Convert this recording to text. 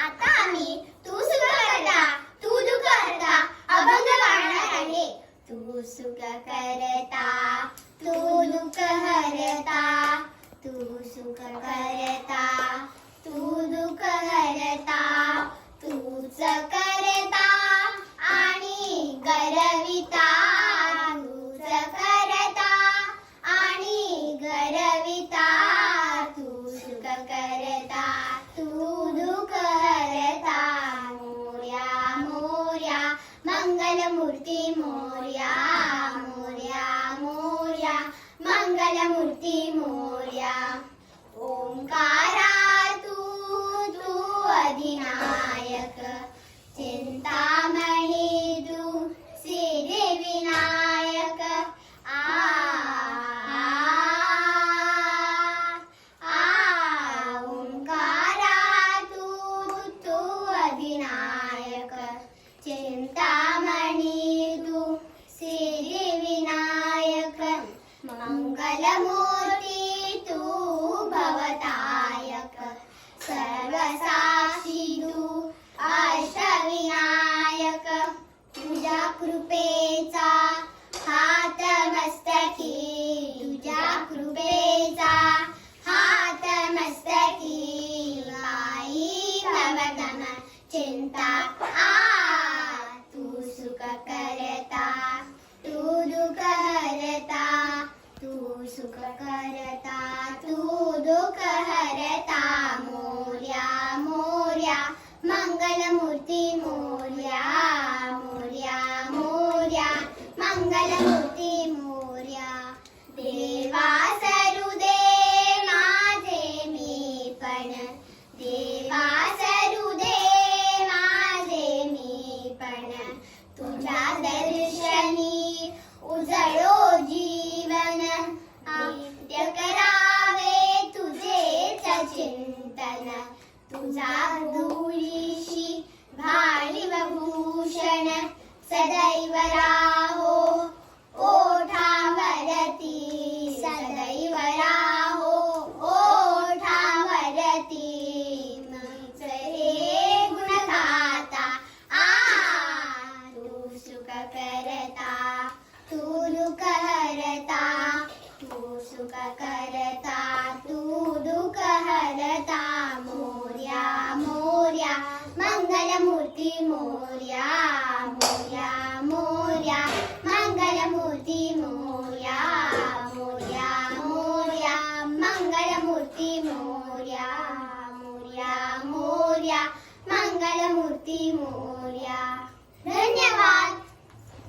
आता आम्ही तू सुख करता तू दुःख हरता अभंग गाणार आहे. तू सुख करता तू दुःख हरता तू सुख करता तू दुःख हरता तूच करता आणि गरविता तूच करता आणि गरविता तू सुख करता तू दुःख हरता. मोरया मोरया मंगलमूर्ती मोरया मोरया मोरया मंगलमूर्ती मोरया. ओंकारा तू अधिनायक चिंतामणी तू सिद्धिविनायक. ओंकारा तू अधिनायक चिंतामणी तू सिद्धिविनायक. मंगलमूर्ती तू भवतायक सर्वसाक्षी तू अष्टविनायक. तुझ्या कृपेचा हात मस्तकी तुझ्या कृपेचा हात मस्तकी. आई भवगम चिंता तू सुख करता तू दुःख हरता तू सुख करता तू दुःख हरता. मोरया मोरया मंगलमूर्ती मोरया मोरया मोरया मंगलमूर्ती मोरया. देवा सरू दे माझे मी पण देवा सरू दे माझे मी पण. तुझ्या दर्शनी उजळो जीवन नित्य करावे तुझेच चिंतन. तुझा धुळीशी घालिव भूषण सदैव राहो ओठावरती सदैव राहो ओठावरती. मीच हे गुण गाता तू सुख करता तू दुःख हरता तू सुख करता तू दुःख हरता. मोरया मोरया मंगलमूर्ती मोरया मोरया मोरया मंगलमूर्ती मोरया मोरया मोरया मंगलमूर्ती मोरया मोरया मोरया मंगलमूर्ती मोरया.